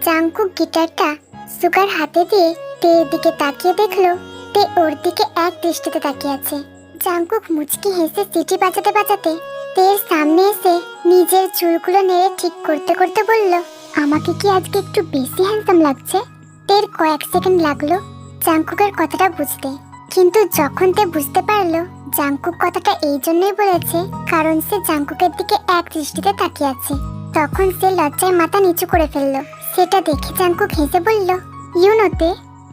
Jungkook গিটারটা sugar হাতে দিয়ে তের দিকে তাকিয়ে দেখলো তে ওর দিকে এক দৃষ্টিতে তাকিয়ে আছে। জাংকুক মুচকি হেসে সিটি বাজাতে বাজাতে তের সামনে এসে নিজের চুলগুলো নেড়ে ঠিক করতে করতে বলল, আমাকে কি আজকে একটু বেশি হ্যান্ডসাম লাগছে? তের কয়েক সেকেন্ড লাগলো জাংকুকের কথাটা বুঝতে, কিন্তু যখন তে বুঝতে পারলো জাংকুক কথাটা এই জন্যই বলেছে কারণ সে জাংকুকের দিকে এক দৃষ্টিতে তাকিয়ে আছে, তখন সে লজ্জায় মাথা নিচু করে ফেললো। সেটা দেখে জাংকুক হেসে বলল, ইউনোতে,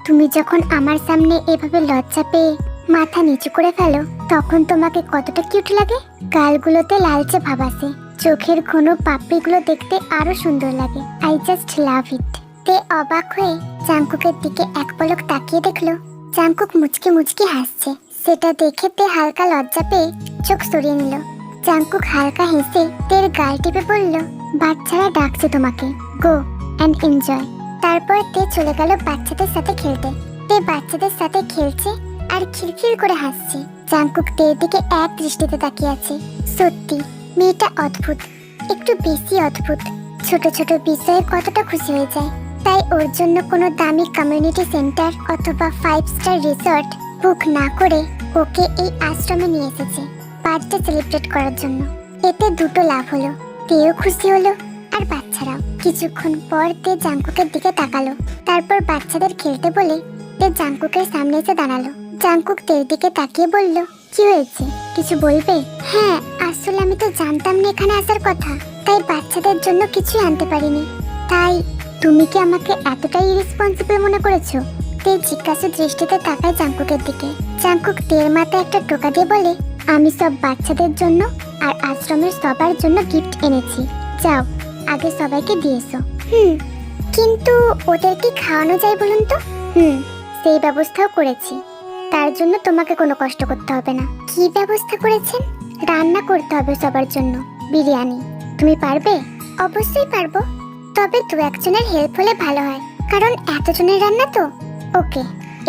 তুমি যখন আমার সামনে এভাবে লজ্জা পেয়ে মাথা নিচু করে ফেলো তখন তোমাকে কতটা কিউট লাগে। গালগুলোতে লালচে ভাব আসে, চোখের ঘন পাপড়িগুলো দেখতে আরো সুন্দর লাগে। আই জাস্ট লাভ ইট। তে অবাক হয়ে জাংকুকের দিকে এক পলক তাকিয়ে দেখলো জাংকুক মুচকি মুচকি হাসছে। সেটা দেখে তে হালকা লজ্জা পেয়ে চোখ সরিয়ে নিল। জাংকুক হালকা হেসে তের গাল টিপে বলল, বাচ্চারা ডাকছে তোমাকে, গো অ্যান্ড এনজয়। তারপর তে চলে গেল বাচ্চাদের সাথে খেলতে। তে বাচ্চাদের সাথে খেলছে আর খিলখিল করে হাসছে। জাংকুক তের দিকে এক দৃষ্টিতে তাকিয়ে আছে। সত্যি মেয়েটা অদ্ভুত, একটু বেশি অদ্ভুত। ছোট ছোট বিষয়ে কতটা খুশি হয়ে যায়। তাই ওর জন্য কোনো দামি কমিউনিটি সেন্টার অথবা 5 স্টার রিসর্ট বুক না করে ওকে এই আশ্রমে নিয়ে এসেছে বার্থডে সেলিব্রেট করার জন্য। এতে দুটো লাভ হলো, তেও খুশি হলো আর বাচ্চারাও। কিছুক্ষণ পর তে জাংকুকের দিকে তাকালো, তারপর বাচ্চাদের খেলতে বলে তে জাংকুকের সামনে এসে দাঁড়ালো। জাংকুক তের দিকে তাকিয়ে বলল, কি হয়েছে, কিছু বলবে? হ্যাঁ, আসলে আমি তো জানতাম না এখানে আসার কথা, তাই বাচ্চাদের জন্য কিছুই আনতে পারিনি। তাই তুমি কি আমাকে এতটাই ইরেসপন্সিবল মনে করেছো? তে জিজ্ঞাসা দৃষ্টিতে তাকায় জাংকুকের দিকে। জাংকুক তের মাথায় একটা টোকা দিয়ে বলে, আমি সব বাচ্চাদের জন্য আর আশ্রমের সবার জন্য গিফট এনেছি, যাও আগে সবাইকে দিয়েছো। কিন্তু ওদের কি খাওয়ানো যায় বলুন তো? সেই ব্যবস্থাও করেছি, তার জন্য তোমাকে কোনো কষ্ট করতে হবে না। কি ব্যবস্থা করেছেন? রান্না করতে হবে সবার জন্য বিরিয়ানি। তুমি পারবে? অবশ্যই পারবো, তবে দু একজনের হেল্প হলে ভালো হয়, কারণ এতজনের রান্না তো। ওকে।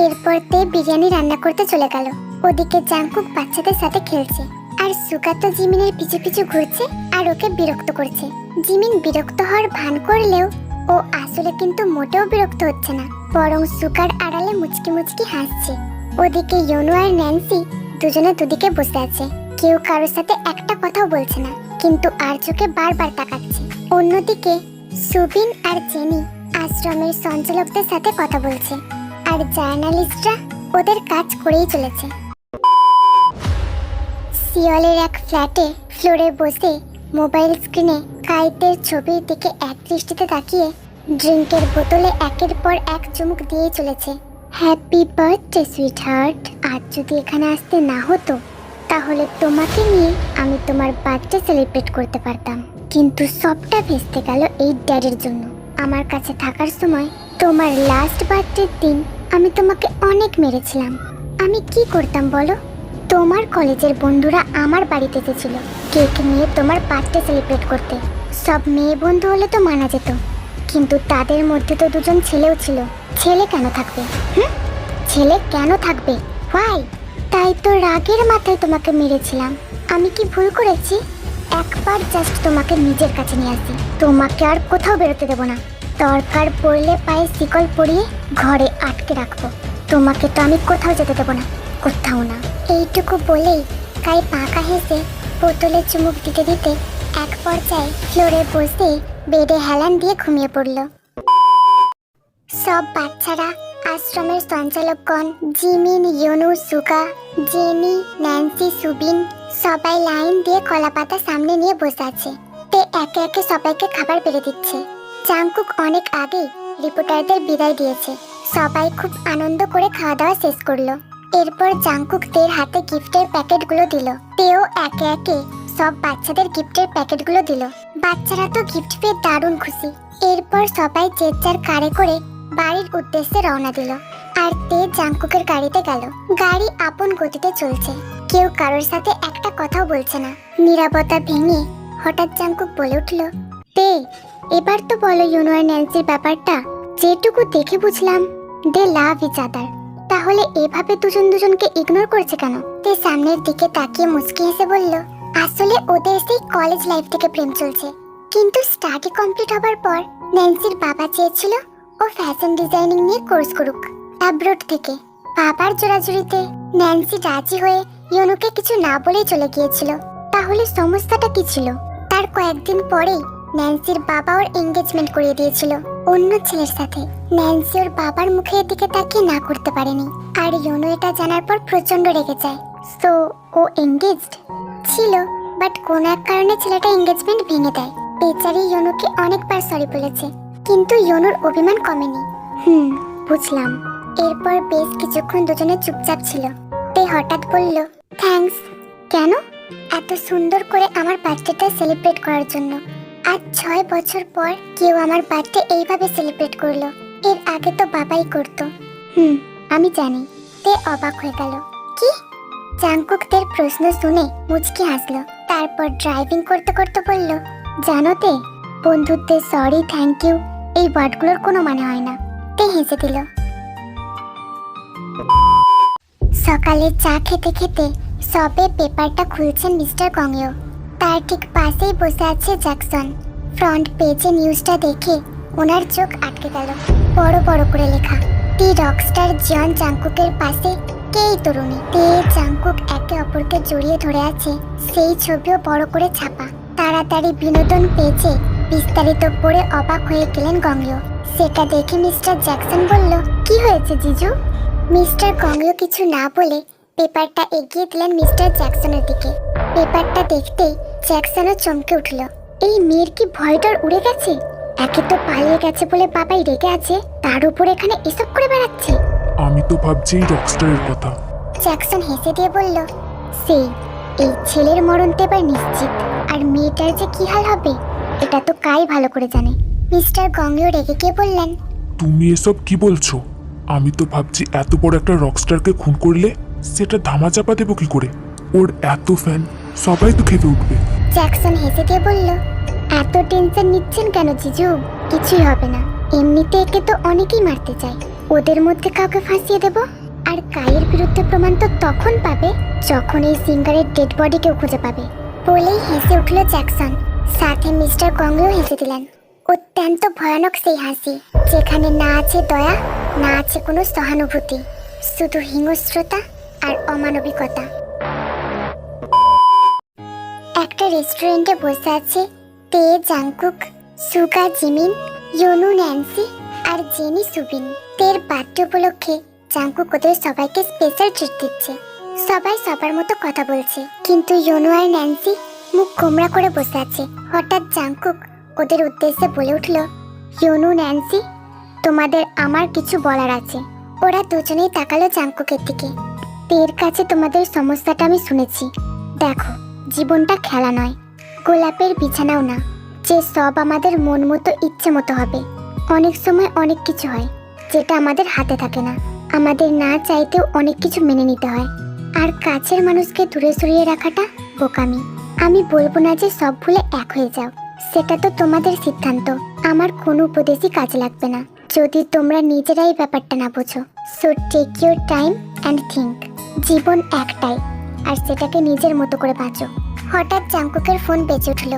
এরপর তে বিরিয়ানি রান্না করতে চলে গেল। ওদিকে জাংকুক বাচ্চাদের সাথে খেলছে আর সুগা তো জিমিনের পিছু পিছু ঘুরছে আর ওকে বিরক্ত করছে। জিমিন বিরক্ত হওয়ার ভান করলেও ও আসলে কিন্তু মোটেও বিরক্ত হচ্ছে না, বরং সুগার আড়ালে মুচকি মুচকি হাসছে। ওদিকে ইয়োনো আর ন্যান্সি দুজনে দুদিকে বসে আছে, কেউ কারোর সাথে একটা কথাও বলছে না, কিন্তু আর চোখে বারবার তাকাচ্ছে। অন্যদিকে সুবিন আর জেনি আশ্রমের সঞ্চালকদের সাথে কথা বলছে, আর জার্নালিস্টরা ওদের কাজ করেই চলেছে। সিওলের এক ফ্ল্যাটে ফ্লোরে বসে মোবাইল স্ক্রিনে কাইতের ছবির দিকে এক দৃষ্টিতে তাকিয়ে ড্রিঙ্কের বোতলে একের পর এক চুমুক দিয়ে চলেছে। Happy birthday sweet heart. আজ যদি এখানে আসতে না হতো তাহলে তোমাকে নিয়ে আমি তোমার বার্থডে সেলিব্রেট করতে পারতাম, কিন্তু সবটা ভেস্তে গেল এই ড্যাডের জন্য। আমার কাছে থাকার সময় তোমার লাস্ট বার্থডের দিন আমি তোমাকে অনেক মেরেছিলাম। আমি কি করতাম বলো? তোমার কলেজের বন্ধুরা আমার বাড়িতে এসেছিল কেক নিয়ে তোমার বার্থডে সেলিব্রেট করতে। সব মেয়ে বন্ধু হলে তো মানা যেত, কিন্তু তাদের মধ্যে তো দুজন ছেলেও ছিল। ছেলে কেন থাকবে? ছেলে কেন থাকবে? হোয়াই? তাই তো রাগের মাথায় তোমাকে মেরেছিলাম। আমি কি ভুল করেছি? একবার জাস্ট তোমাকে নিজের কাছে নিয়ে আসি, তোমাকে আর কোথাও বেরোতে দেবো না। দরকার পড়লে পায়ে শিকল পরিয়ে ঘরে আটকে রাখবো। তোমাকে তো আমি কোথাও যেতে দেবো না, কোথাও না। এইটুকু বলেই কাই পাকা হেসে বোতলে চুমুক দিতে দিতে এক পর্যায়ে ফ্লোরে বসে বেডে হেলান দিয়ে ঘুমিয়ে পড়ল। সব বাচ্চারা, আশ্রমের সঞ্চালকগণ, জিমিন, ইয়োনো, সুগা, জেনি, ন্যান্সি, সুবিন সবাই লাইন দিয়ে কলাপাতা সামনে নিয়ে বসে আছে। তে একে একে সবাইকে খাবার বেড়ে দিচ্ছে। জাংকুক অনেক আগে রিপোর্টারদের বিদায় দিয়েছে। সবাই খুব আনন্দ করে খাওয়া দাওয়া শেষ করলো। এরপর জাংকুক তের হাতে গিফটের প্যাকেটগুলো দিল। তেও একে একে সব বাচ্চাদের গিফটের প্যাকেটগুলো দিল। বাচ্চারা তো গিফট পেয়ে দারুণ খুশি। এরপর সবাই যে যার কারে করে বাড়ির উদ্দেশ্যে রওনা দিল, আর তে জাংকুকের গাড়িতে গেল। গাড়ি আপন গতিতে চলছে, কেউ কারোর সাথে একটা কথাও বলছে না। নীরবতা ভেঙে হঠাৎ জাংকুক বলে উঠল, তে এবার তো বলো ইউনো আর ন্যান্সির ব্যাপারটা। যেটুকু দেখে বুঝলাম দে লাভ ইচ আদার, তাহলে এভাবে দুজন দুজনকে ইগনোর করছে কেন? তে সামনের দিকে তাকিয়ে মুচকি হেসে বলল, আসলে ওদের সেই কলেজ লাইফ থেকে প্রেম চলছে, কিন্তু স্টাডি কমপ্লিট হবার পর ন্যান্সির বাবা চেয়েছিল ও ফ্যাশন ডিজাইনিং নিয়ে কোর্স করুক অ্যাব্রোড থেকে। বাবার জোরাজুরিতে ন্যান্সি রাজি হয়ে ইয়োনুকে কিছু না বলেই চলে গিয়েছিল। তাহলে সমস্যাটা কি ছিল? তার কয়েকদিন পরেই ন্যান্সির বাবা ওর এঙ্গেজমেন্ট করিয়ে দিয়েছিল অন্য ছেলের সাথে। ন্যান্সি ওর বাবার মুখের দিকে তাকিয়ে না করতে পারেনি, আর ইয়োনু এটা জানার পর প্রচন্ড রেগে যায়। সো ও এঙ্গেজড ছিল, বাট কোন এক কারণে ছেলেটা এঙ্গেজমেন্ট ভেঙে দেয়। বেচারি ইয়োনুকে অনেকবার সরি বলেছে, কিন্তু ইয়োনুর অভিমান কমেনি। বুঝলাম। এরপর বেশ কিছুক্ষণ দুজনে চুপচাপ ছিল। তে হঠাৎ বলল, থ্যাঙ্কস। কেন? এত সুন্দর করে আমার বার্থডেটা সেলিব্রেট করার জন্য। আজ 6 বছর পর কেউ আমার বার্থডে এইভাবে সেলিব্রেট করলো। এর আগে তো বাবাই করতো। আমি জানি। তে অবাক হয়ে গেল। কি? জাংকুক তের প্রশ্ন শুনে মুচকি হাসলো। তারপর ড্রাইভিং করতে করতে বলল, জানো তে, বন্ধুত্বে সরি, থ্যাংক ইউ এই ওয়ার্ডগুলোর কোনো মানে হয় না। তে হেসে দিল। সকালে চা খেতে খেতে সবে পেপারটা খুলছেন মিস্টার কংইও। তার ঠিক পাশেই বসে আছে জ্যাকসন। ফ্রন্ট পেজে নিউজটা দেখে ওনার চোখ আটকে গেল। বড় বড় করে লেখা, দি রকস্টার জিয়ন জাংকুকের পাশে কেই তরুণী। তে জাংকুক একে অপরকে জড়িয়ে ধরে আছে, সেই ছবিও বড় করে ছাপা। তাড়াতাড়ি বিনোদন পেজে বিস্তারিত পড়ে অবাক হয়ে গেলেন গংইও। সেটা দেখে মিস্টার জ্যাকসন বলল, কি হয়েছে জিজু? মিস্টার গংইও কিছু না বলে পেপারটা এগিয়ে দিলেন মিস্টার জ্যাকসনের দিকে। পেপারটা দেখতেই জ্যাকসনও চমকে উঠল। এই মেয়ের কি ভয়ডর উড়ে গেছে? একে তো পালিয়ে গেছে বলে বাবাই রেগে আছে, তার উপর এখানে এসব করে বেড়াচ্ছে। আমি তো ভাবছি এই রকস্টারের কথা। জ্যাকসন হেসে দিয়ে বলল, সেই এই ছেলের মরণ তো এবার নিশ্চিত, আর মেয়েটার যে কি হাল হবে এটা তো কাই ভালো করে জানে। মিস্টার গংইও রেগে গিয়ে বললেন, তুমি এসব কি বলছো? আমি তো ভাবছি এত বড় একটা রকস্টারকে খুন করলে সেটা ধামাচাপা দেবো কি করে? ওর এত ফ্যান, সবাই তো খেপে উঠবে। জ্যাকসন হেসে দিয়ে বলল, এত টেনশন নিচ্ছেন কেন জিজু? কিছুই হবে না। এমনিতে একে তো অনেকেই মারতে চায়, ওদের মধ্যে কাউকে ফাঁসিয়ে দেব। আর কাইয়ের বিরুদ্ধে প্রমাণ তো তখন পাবে যখন এই সিঙ্গারের ডেড বডি কেউ খুঁজে পাবে। বলেই হেসে উঠল জ্যাকসন। সাথে মিস্টার গংইও হেসে দিলেন। অত্যন্ত ভয়ানক সেই হাসি, যেখানে না আছে দয়া, না আছে কোনো সহানুভূতি, শুধু হিংস্রতা আর অমানবিকতা। একটা রেস্টুরেন্টে বসে আছে তে জাংকুক, সুগা জিমিন, ইয়োনু ন্যান্সি আর জেনি সুবিন। তের বার্থডে উপলক্ষে জাংকুক ওদের সবাইকে স্পেশাল ট্রিট দিচ্ছে। সবাই সবার মতো কথা বলছে, কিন্তু ইয়োনু আর ন্যান্সি মুখ গোমড়া করে বসে আছে। হঠাৎ জাংকুক ওদের উদ্দেশ্যে বলে উঠল, ইয়োনু, ন্যান্সি, তোমাদের আমার কিছু বলার আছে। ওরা দুজনেই তাকালো জাংকুকের দিকে। তের কাছে তোমাদের সমস্যাটা আমি শুনেছি। দেখো, জীবনটা খেলা নয়, গোলাপের বিছানাও না, যে সব আমাদের মন মতো ইচ্ছে মতো হবে। অনেক সময় অনেক কিছু হয় যেটা আমাদের হাতে থাকে না। আমাদের না চাইতেও অনেক কিছু মেনে নিতে হয়, আর কাছের মানুষকে দূরে সরিয়ে রাখাটা বোকামি। আমি বলবো না যে সব ভুলে এক হয়ে যাও, সেটা তো তোমাদের সিদ্ধান্ত। আমার কোনো উপদেশই কাজে লাগবে না যদি তোমরা নিজেরাই ব্যাপারটা না বোঝো। So take your time and think. জীবন একটাই, আর সেটাকে নিজের মতো করে বাঁচো। হঠাৎ জাংকুকের ফোন বেজে উঠল।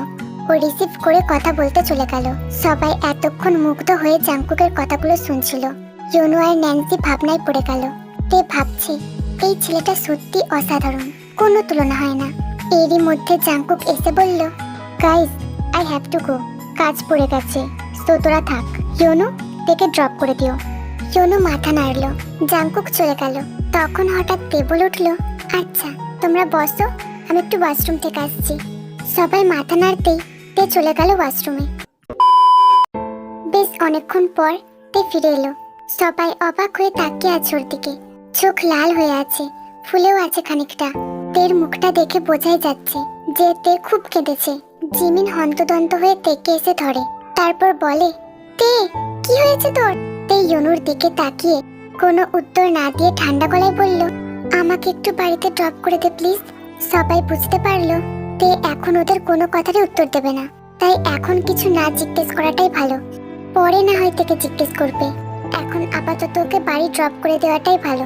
ও রিসিভ করে কথা বলতে চলে গেল। সবাই এতক্ষণ মুগ্ধ হয়ে জাংকুকের কথাগুলো শুনছিল। ইয়োনু আর ন্যান্সি ভাবনায় পড়ে গেল। তে ভাবছে, এই ছেলেটা সত্যি অসাধারণ, কোনো তুলনা হয় না। এরই মধ্যে জাংকুক এসে বলল, guys, I have to go, কাজ পড়ে গেছে, সো তোরা থাক। ইয়োনু, তেকে ড্রপ করে দিও। ইয়োনু মাথা নাড়ল। জাংকুক চলে গেল। তখন হঠাৎ তে বলে উঠল, আচ্ছা তোমরা বসো, আমি একটু ওয়াশরুম থেকে আসছি। সবাই মাথা নাড়তেই তে চলে গেল ওয়াশরুমে। বেশ অনেকক্ষণ পর তে ফিরে এলো। সবাই অবাক হয়ে তাকিয়ে আছে ওর দিকে। চোখ লাল হয়ে আছে, ফুলেও আছে খানিকটা। তের মুখটা দেখে বোঝাই যাচ্ছে যে তে খুব কেঁদেছে। জিমিন হন্তদন্ত হয়ে তেকে এসে ধরে, তারপর বলে, তে কি হয়েছে তোর? তে ইয়োনুর দিকে তাকিয়ে কোনো উত্তর না দিয়ে ঠান্ডা গলায় বলল, আমাকে একটু বাড়িতে ড্রপ করে দে প্লিজ। সবাই বুঝতে পারলো তে এখন ওদের কোনো কথারই উত্তর দেবে না, তাই এখন কিছু না জিজ্ঞেস করাটাই ভালো। পরে না হয় থেকে জিজ্ঞেস করবে, এখন আপাতত ওকে বাড়ি ড্রপ করে দেওয়াটাই ভালো।